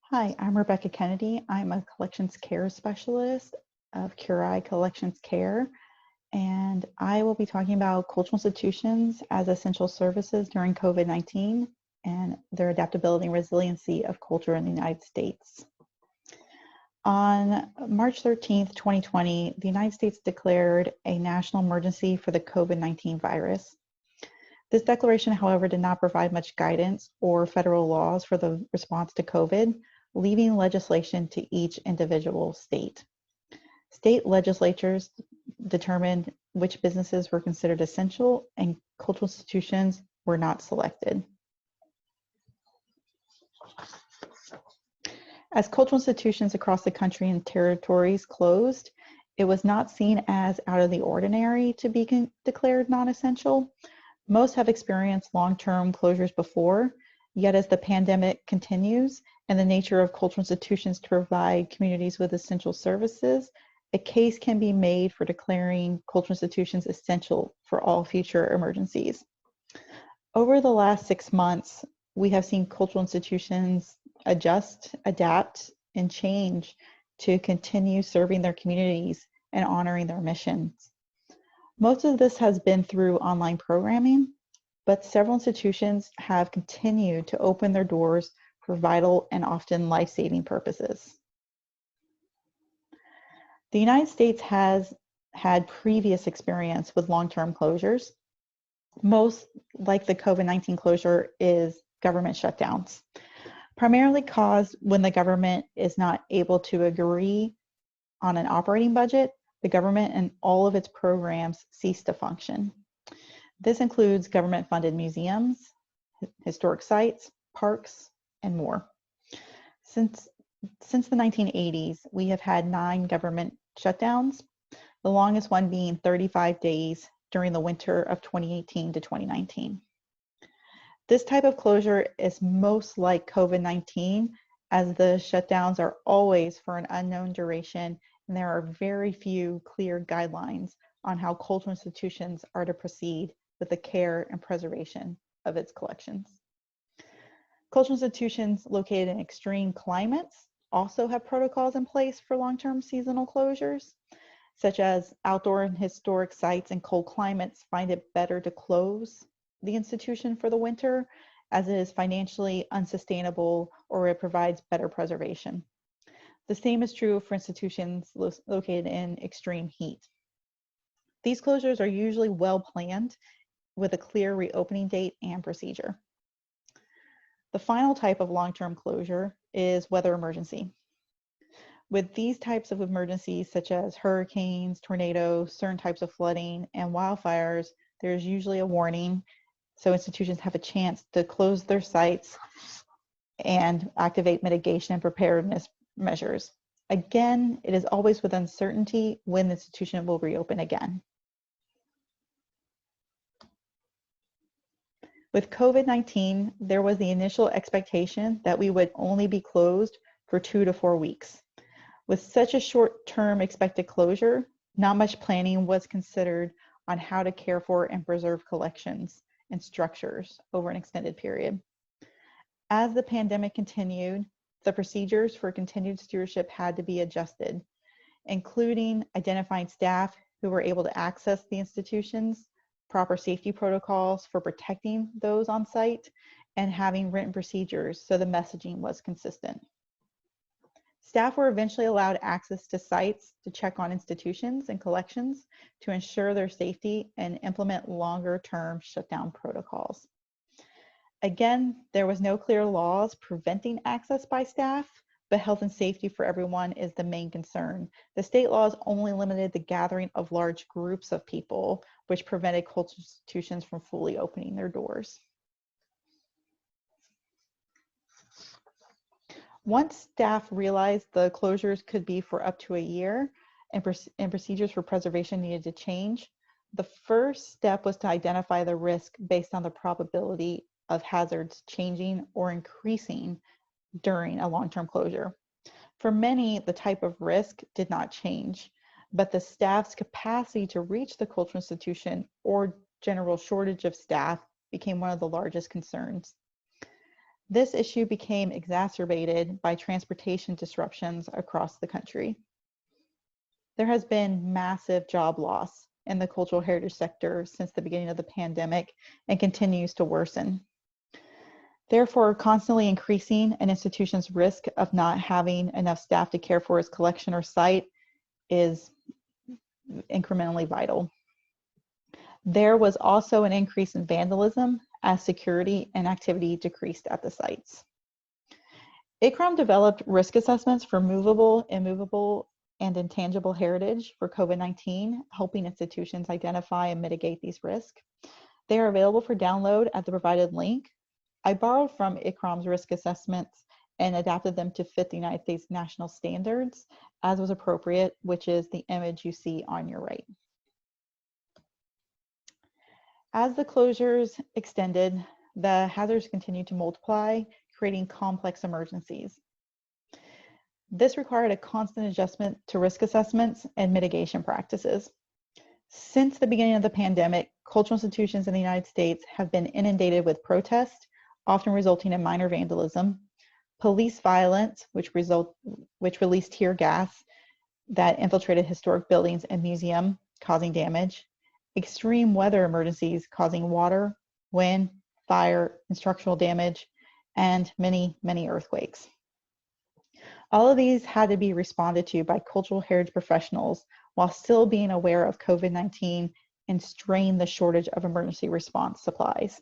Hi, I'm Rebecca Kennedy. I'm a collections care specialist of Curai Collections Care, and I will be talking about cultural institutions as essential services during COVID-19 and their adaptability and resiliency of culture in the United States. On March 13th, 2020, the United States declared a national emergency for the COVID-19 virus. This declaration, however, did not provide much guidance or federal laws for the response to COVID, leaving legislation to each individual state. State legislatures determined which businesses were considered essential and cultural institutions were not selected. As cultural institutions across the country and territories closed, it was not seen as out of the ordinary to be declared non-essential. Most have experienced long-term closures before, yet as the pandemic continues and the nature of cultural institutions to provide communities with essential services, a case can be made for declaring cultural institutions essential for all future emergencies. Over the last 6 months, we have seen cultural institutions adjust, adapt, and change to continue serving their communities and honoring their missions. Most of this has been through online programming, but several institutions have continued to open their doors for vital and often life-saving purposes. The United States has had previous experience with long-term closures. Most, like the COVID-19 closure, is government shutdowns, primarily caused when the government is not able to agree on an operating budget. The government and all of its programs cease to function. This includes government-funded museums, historic sites, parks, and more. Since the 1980s, we have had 9 government shutdowns, the longest one being 35 days during the winter of 2018 to 2019. This type of closure is most like COVID-19, as the shutdowns are always for an unknown duration, and there are very few clear guidelines on how cultural institutions are to proceed with the care and preservation of its collections. Cultural institutions located in extreme climates also have protocols in place for long-term seasonal closures, such as outdoor and historic sites in cold climates find it better to close the institution for the winter, as it is financially unsustainable or it provides better preservation. The same is true for institutions located in extreme heat. These closures are usually well planned with a clear reopening date and procedure. The final type of long-term closure is weather emergency. With these types of emergencies, such as hurricanes, tornadoes, certain types of flooding, and wildfires, there's usually a warning, so institutions have a chance to close their sites and activate mitigation and preparedness measures. Again, it is always with uncertainty when the institution will reopen again. With COVID-19, there was the initial expectation that we would only be closed for 2 to 4 weeks. With such a short-term expected closure, not much planning was considered on how to care for and preserve collections and structures over an extended period. As the pandemic continued, the procedures for continued stewardship had to be adjusted, including identifying staff who were able to access the institutions, proper safety protocols for protecting those on site, and having written procedures so the messaging was consistent. Staff were eventually allowed access to sites to check on institutions and collections to ensure their safety and implement longer-term shutdown protocols. Again, there was no clear laws preventing access by staff, but health and safety for everyone is the main concern. The state laws only limited the gathering of large groups of people, which prevented cultural institutions from fully opening their doors. Once staff realized the closures could be for up to a year and procedures for preservation needed to change, the first step was to identify the risk based on the probability of hazards changing or increasing during a long-term closure. For many, the type of risk did not change, but the staff's capacity to reach the cultural institution or general shortage of staff became one of the largest concerns. This issue became exacerbated by transportation disruptions across the country. There has been massive job loss in the cultural heritage sector since the beginning of the pandemic and continues to worsen. Therefore, constantly increasing an institution's risk of not having enough staff to care for its collection or site is incrementally vital. There was also an increase in vandalism as security and activity decreased at the sites. ICCROM developed risk assessments for movable, immovable, and intangible heritage for COVID-19, helping institutions identify and mitigate these risks. They are available for download at the provided link. I borrowed from ICCROM's risk assessments and adapted them to fit the United States national standards as was appropriate, which is the image you see on your right. As the closures extended, the hazards continued to multiply, creating complex emergencies. This required a constant adjustment to risk assessments and mitigation practices. Since the beginning of the pandemic, cultural institutions in the United States have been inundated with protests, often resulting in minor vandalism, police violence, which released tear gas that infiltrated historic buildings and museums, causing damage, extreme weather emergencies causing water, wind, fire, and structural damage, and many, many earthquakes. All of these had to be responded to by cultural heritage professionals while still being aware of COVID-19 and strain the shortage of emergency response supplies.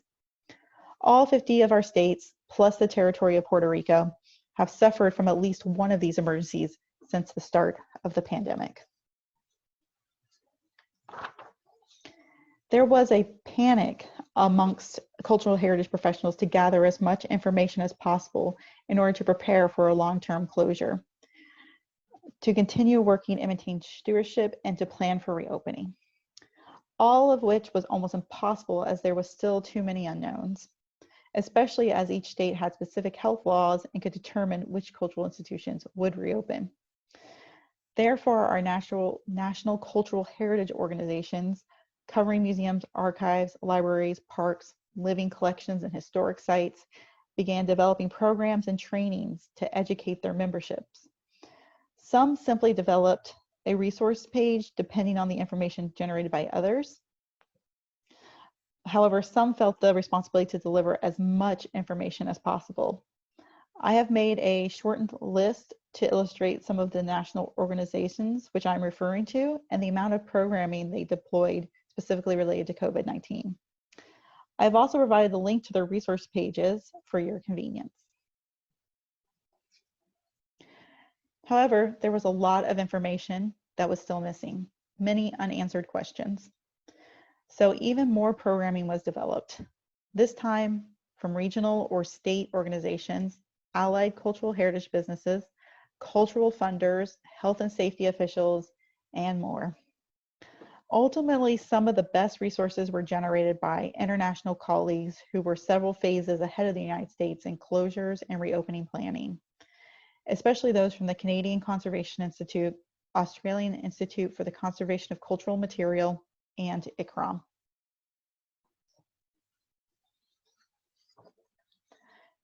All 50 of our states, plus the territory of Puerto Rico, have suffered from at least one of these emergencies since the start of the pandemic. There was a panic amongst cultural heritage professionals to gather as much information as possible in order to prepare for a long-term closure, to continue working and maintain stewardship, and to plan for reopening. All of which was almost impossible as there was still too many unknowns, especially as each state had specific health laws and could determine which cultural institutions would reopen. Therefore, our national cultural heritage organizations covering museums, archives, libraries, parks, living collections, and historic sites began developing programs and trainings to educate their memberships. Some simply developed a resource page depending on the information generated by others. However, some felt the responsibility to deliver as much information as possible. I have made a shortened list to illustrate some of the national organizations which I'm referring to and the amount of programming they deployed specifically related to COVID-19. I've also provided the link to their resource pages for your convenience. However, there was a lot of information that was still missing, many unanswered questions. So even more programming was developed, this time from regional or state organizations, allied cultural heritage businesses, cultural funders, health and safety officials, and more. Ultimately, some of the best resources were generated by international colleagues who were several phases ahead of the United States in closures and reopening planning, especially those from the Canadian Conservation Institute, Australian Institute for the Conservation of Cultural Material, and ICCROM.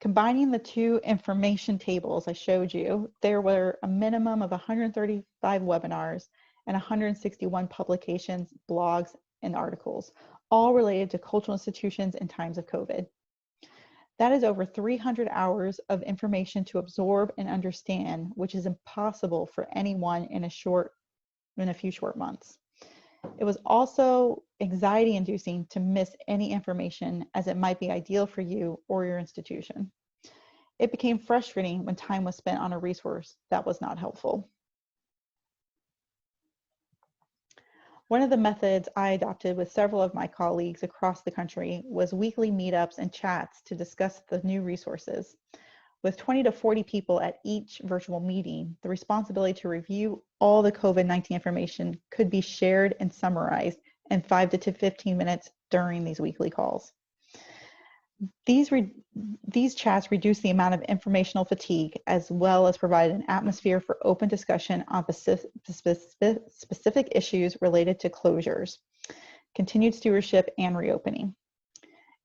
Combining the two information tables I showed you, there were a minimum of 135 webinars and 161 publications, blogs, and articles, all related to cultural institutions in times of COVID. That is over 300 hours of information to absorb and understand, which is impossible for anyone in a few short months. It was also anxiety-inducing to miss any information as it might be ideal for you or your institution. It became frustrating when time was spent on a resource that was not helpful. One of the methods I adopted with several of my colleagues across the country was weekly meetups and chats to discuss the new resources. With 20 to 40 people at each virtual meeting, the responsibility to review all the COVID-19 information could be shared and summarized in 5 to 15 minutes during these weekly calls. These chats reduce the amount of informational fatigue as well as provide an atmosphere for open discussion on specific issues related to closures, continued stewardship, and reopening.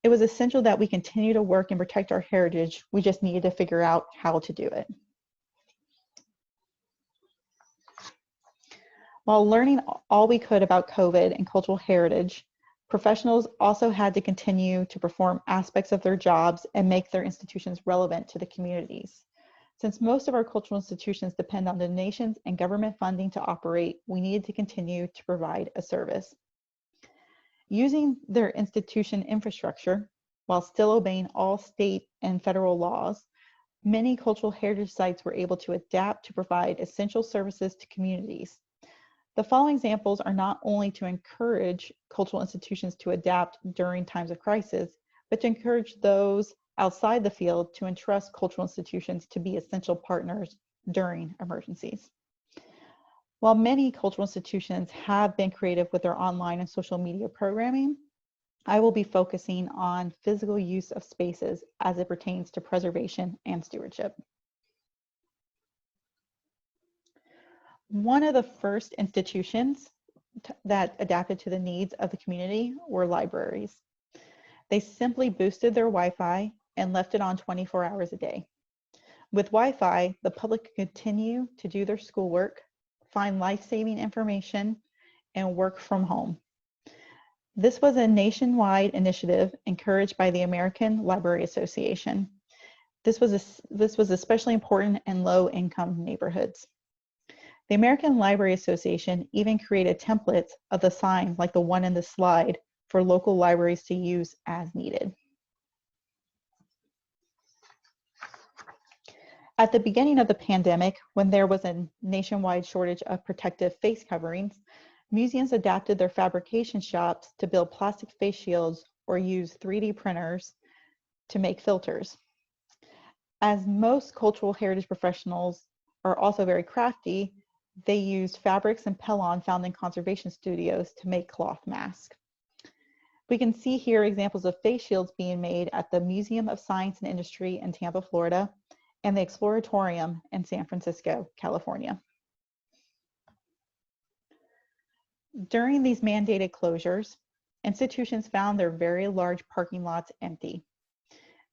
It was essential that we continue to work and protect our heritage. We just needed to figure out how to do it. While learning all we could about COVID and cultural heritage, professionals also had to continue to perform aspects of their jobs and make their institutions relevant to the communities. Since most of our cultural institutions depend on donations and government funding to operate, we needed to continue to provide a service. Using their institution infrastructure, while still obeying all state and federal laws, many cultural heritage sites were able to adapt to provide essential services to communities. The following examples are not only to encourage cultural institutions to adapt during times of crisis, but to encourage those outside the field to entrust cultural institutions to be essential partners during emergencies. While many cultural institutions have been creative with their online and social media programming, I will be focusing on physical use of spaces as it pertains to preservation and stewardship. One of the first institutions that adapted to the needs of the community were libraries. They simply boosted their Wi-Fi and left it on 24 hours a day. With Wi-Fi, the public could continue to do their schoolwork, find life-saving information, and work from home. This was a nationwide initiative encouraged by the American Library Association. This was especially important in low-income neighborhoods. The American Library Association even created templates of the signs like the one in the slide for local libraries to use as needed. At the beginning of the pandemic, when there was a nationwide shortage of protective face coverings, museums adapted their fabrication shops to build plastic face shields or use 3D printers to make filters. As most cultural heritage professionals are also very crafty, they used fabrics and Pellon found in conservation studios to make cloth masks. We can see here examples of face shields being made at the Museum of Science and Industry in Tampa, Florida, and the Exploratorium in San Francisco, California. During these mandated closures, institutions found their very large parking lots empty.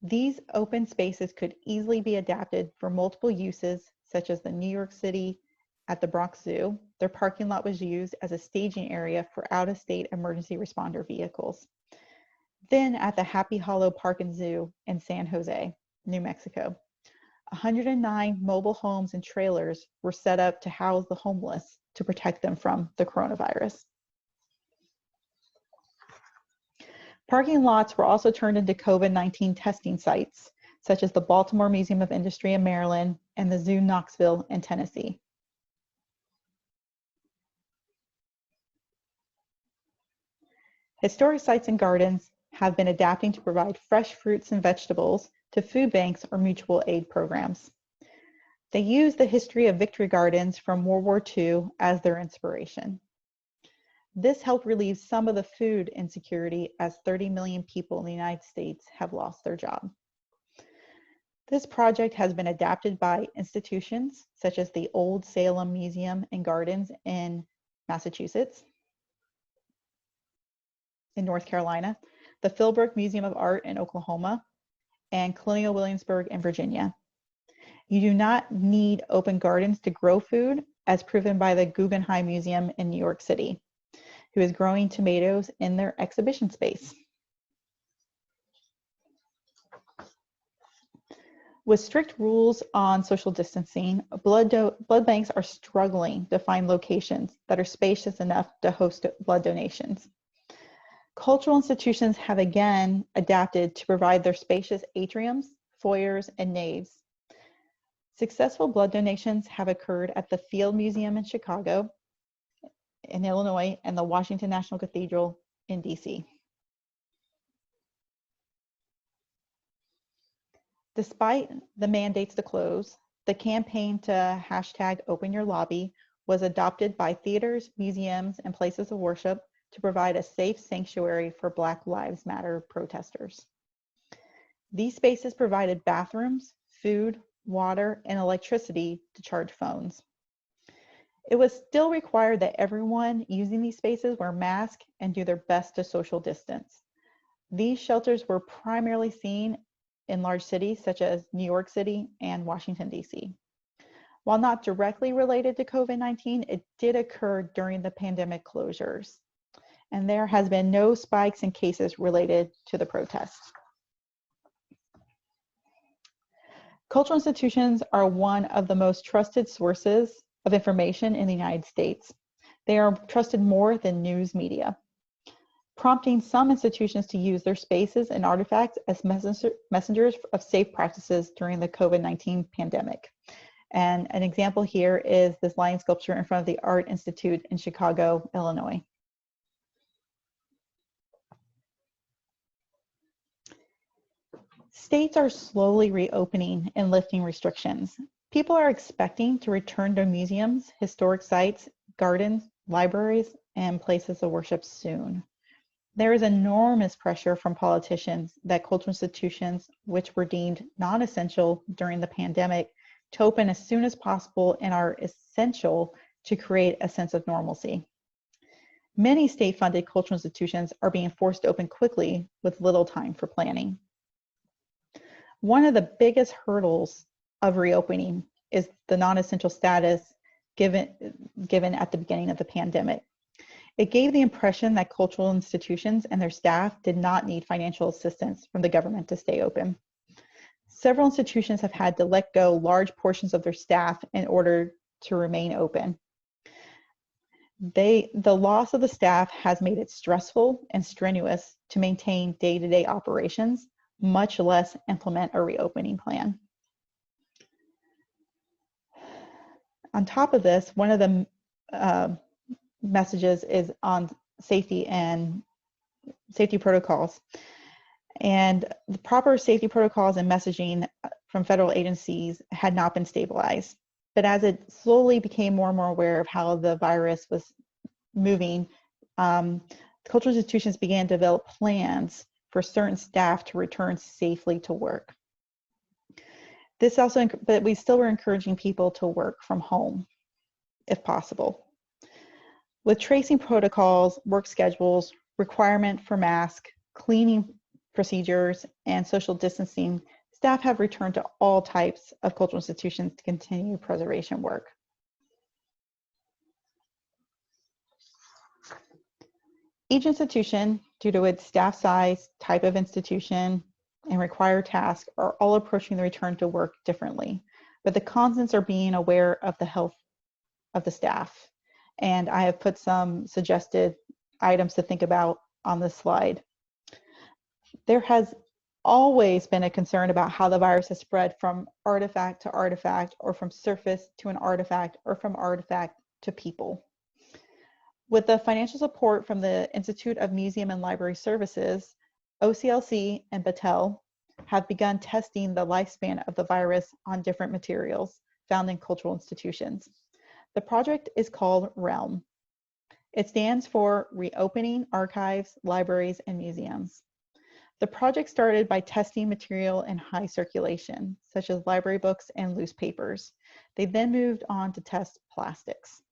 These open spaces could easily be adapted for multiple uses, such as the New York City at the Bronx Zoo. Their parking lot was used as a staging area for out-of-state emergency responder vehicles. Then at the Happy Hollow Park and Zoo in San Jose, New Mexico, 109 mobile homes and trailers were set up to house the homeless to protect them from the coronavirus. Parking lots were also turned into COVID-19 testing sites, such as the Baltimore Museum of Industry in Maryland and the Zoo Knoxville in Tennessee. Historic sites and gardens have been adapting to provide fresh fruits and vegetables to food banks or mutual aid programs. They use the history of Victory Gardens from World War II as their inspiration. This helped relieve some of the food insecurity as 30 million people in the United States have lost their job. This project has been adapted by institutions such as the Old Salem Museum and Gardens in Massachusetts, in North Carolina, the Philbrook Museum of Art in Oklahoma, and Colonial Williamsburg in Virginia. You do not need open gardens to grow food, as proven by the Guggenheim Museum in New York City, who is growing tomatoes in their exhibition space. With strict rules on social distancing, blood banks are struggling to find locations that are spacious enough to host blood donations. Cultural institutions have again adapted to provide their spacious atriums, foyers, and naves. Successful blood donations have occurred at the Field Museum in Chicago, in Illinois, and the Washington National Cathedral in DC. Despite the mandates to close, the campaign to #OpenYourLobby was adopted by theaters, museums, and places of worship to provide a safe sanctuary for Black Lives Matter protesters. These spaces provided bathrooms, food, water, and electricity to charge phones. It was still required that everyone using these spaces wear masks and do their best to social distance. These shelters were primarily seen in large cities such as New York City and Washington, D.C. While not directly related to COVID-19, it did occur during the pandemic closures, and there has been no spikes in cases related to the protests. Cultural institutions are one of the most trusted sources of information in the United States. They are trusted more than news media, prompting some institutions to use their spaces and artifacts as messengers of safe practices during the COVID-19 pandemic. And an example here is this lion sculpture in front of the Art Institute in Chicago, Illinois. States are slowly reopening and lifting restrictions. People are expecting to return to museums, historic sites, gardens, libraries, and places of worship soon. There is enormous pressure from politicians that cultural institutions, which were deemed non-essential during the pandemic, to open as soon as possible and are essential to create a sense of normalcy. Many state-funded cultural institutions are being forced to open quickly with little time for planning. One of the biggest hurdles of reopening is the non-essential status given at the beginning of the pandemic. It gave the impression that cultural institutions and their staff did not need financial assistance from the government to stay open. Several institutions have had to let go large portions of their staff in order to remain open. The loss of the staff has made it stressful and strenuous to maintain day-to-day operations, much less implement a reopening plan. On top of this, one of the messages is on safety and safety protocols. And the proper safety protocols and messaging from federal agencies had not been stabilized. But as it slowly became more and more aware of how the virus was moving, cultural institutions began to develop plans for certain staff to return safely to work. But we still were encouraging people to work from home, if possible. With tracing protocols, work schedules, requirement for mask, cleaning procedures, and social distancing, staff have returned to all types of cultural institutions to continue preservation work. Each institution, due to its staff size, type of institution, and required tasks, are all approaching the return to work differently. But the constants are being aware of the health of the staff. And I have put some suggested items to think about on this slide. There has always been a concern about how the virus has spread from artifact to artifact, or from surface to an artifact, or from artifact to people. With the financial support from the Institute of Museum and Library Services, OCLC and Battelle have begun testing the lifespan of the virus on different materials found in cultural institutions. The project is called REALM. It stands for Reopening Archives, Libraries, and Museums. The project started by testing material in high circulation, such as library books and loose papers. They then moved on to test plastics.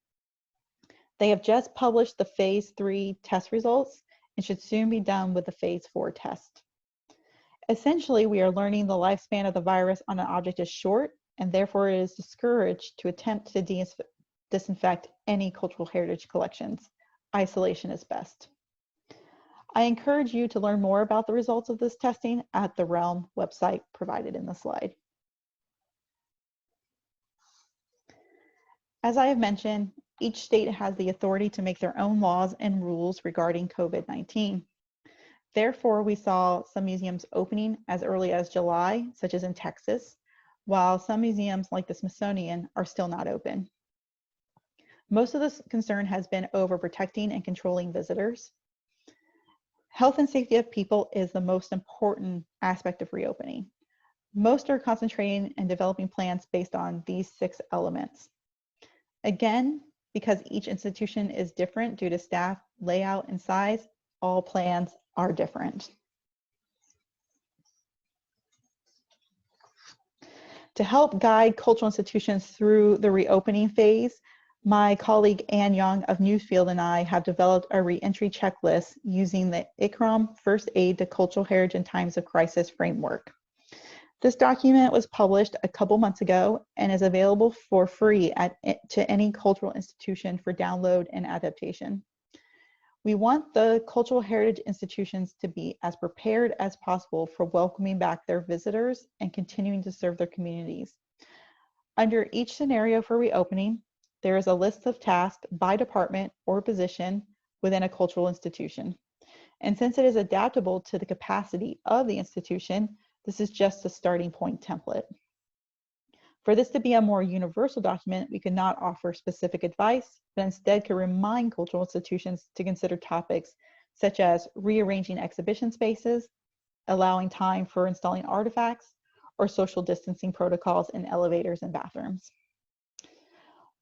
They have just published the phase 3 test results and should soon be done with the phase 4 test. Essentially, we are learning the lifespan of the virus on an object is short, and therefore it is discouraged to attempt to disinfect any cultural heritage collections. Isolation is best. I encourage you to learn more about the results of this testing at the REALM website provided in the slide. As I have mentioned, each state has the authority to make their own laws and rules regarding COVID-19. Therefore, we saw some museums opening as early as July, such as in Texas, while some museums like the Smithsonian are still not open. Most of this concern has been over protecting and controlling visitors. Health and safety of people is the most important aspect of reopening. Most are concentrating and developing plans based on these 6 elements. Again, because each institution is different due to staff, layout, and size, all plans are different. To help guide cultural institutions through the reopening phase, My colleague Ann Young of Newsfield and I have developed a reentry checklist using the ICROM First Aid to Cultural Heritage in Times of Crisis framework. This document was published a couple months ago and is available for free to any cultural institution for download and adaptation. We want the cultural heritage institutions to be as prepared as possible for welcoming back their visitors and continuing to serve their communities. Under each scenario for reopening, there is a list of tasks by department or position within a cultural institution. And since it is adaptable to the capacity of the institution, this is just a starting point template. For this to be a more universal document, we could not offer specific advice, but instead could remind cultural institutions to consider topics such as rearranging exhibition spaces, allowing time for installing artifacts, or social distancing protocols in elevators and bathrooms.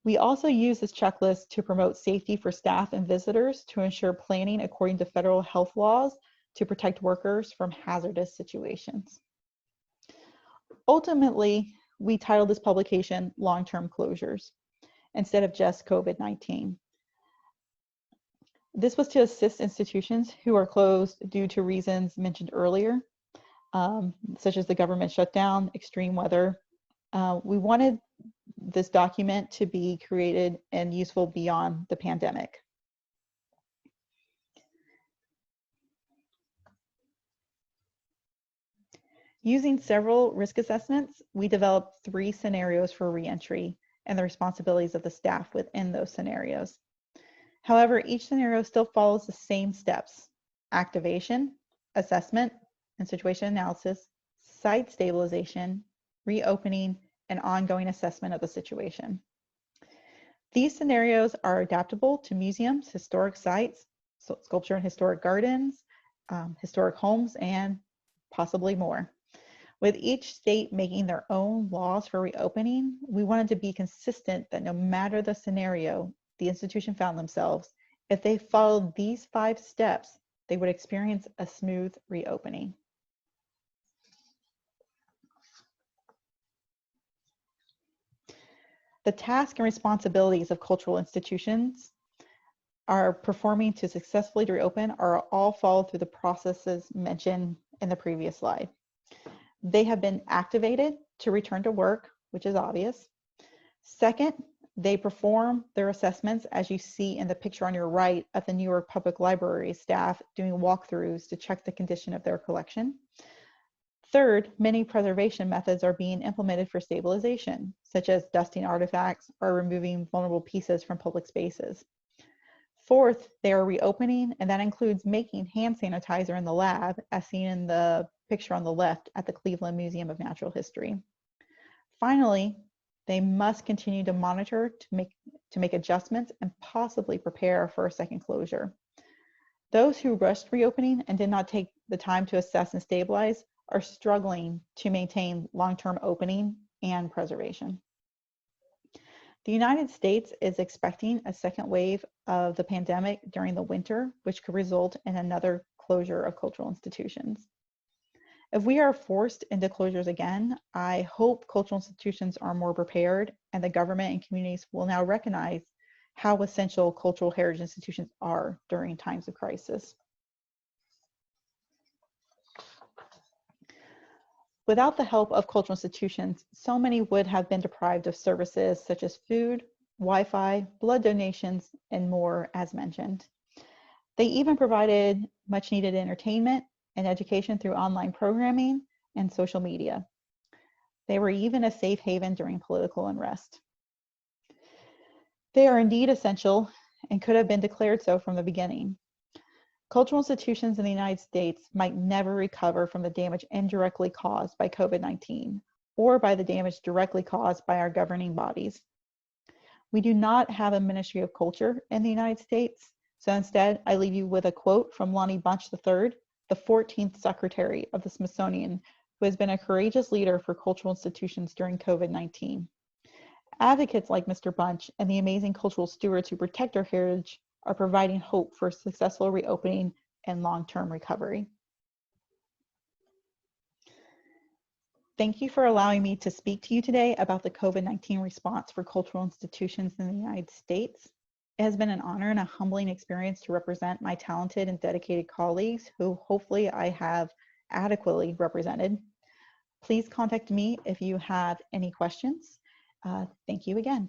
We also use this checklist to promote safety for staff and visitors to ensure planning according to federal health laws to protect workers from hazardous situations. Ultimately, we titled this publication Long-Term Closures instead of just COVID-19. This was to assist institutions who are closed due to reasons mentioned earlier, such as the government shutdown, extreme weather. We wanted this document to be created and useful beyond the pandemic. Using several risk assessments, we developed 3 scenarios for reentry and the responsibilities of the staff within those scenarios. However, each scenario still follows the same steps: activation, assessment and situation analysis, site stabilization, reopening, and ongoing assessment of the situation. These scenarios are adaptable to museums, historic sites, sculpture and historic gardens, historic homes, and possibly more. With each state making their own laws for reopening, we wanted to be consistent that no matter the scenario the institution found themselves, if they followed these 5 steps, they would experience a smooth reopening. The tasks and responsibilities of cultural institutions are performing to successfully reopen are all followed through the processes mentioned in the previous slide. They have been activated to return to work, which is obvious. Second, they perform their assessments, as you see in the picture on your right, of the New York Public Library staff doing walkthroughs to check the condition of their collection. Third, many preservation methods are being implemented for stabilization, such as dusting artifacts or removing vulnerable pieces from public spaces. Fourth, they are reopening, and that includes making hand sanitizer in the lab, as seen in the picture on the left at the Cleveland Museum of Natural History. Finally, they must continue to monitor to make adjustments and possibly prepare for a second closure. Those who rushed reopening and did not take the time to assess and stabilize are struggling to maintain long-term opening and preservation. The United States is expecting a second wave of the pandemic during the winter, which could result in another closure of cultural institutions. If we are forced into closures again, I hope cultural institutions are more prepared and the government and communities will now recognize how essential cultural heritage institutions are during times of crisis. Without the help of cultural institutions, so many would have been deprived of services such as food, Wi-Fi, blood donations, and more, as mentioned. They even provided much needed entertainment and education through online programming and social media. They were even a safe haven during political unrest. They are indeed essential and could have been declared so from the beginning. Cultural institutions in the United States might never recover from the damage indirectly caused by COVID-19 or by the damage directly caused by our governing bodies. We do not have a Ministry of Culture in the United States, so instead I leave you with a quote from Lonnie Bunch III, the 14th Secretary of the Smithsonian, who has been a courageous leader for cultural institutions during COVID-19. Advocates like Mr. Bunch and the amazing cultural stewards who protect our heritage are providing hope for successful reopening and long-term recovery. Thank you for allowing me to speak to you today about the COVID-19 response for cultural institutions in the United States. It has been an honor and a humbling experience to represent my talented and dedicated colleagues who hopefully I have adequately represented. Please contact me if you have any questions. Thank you again.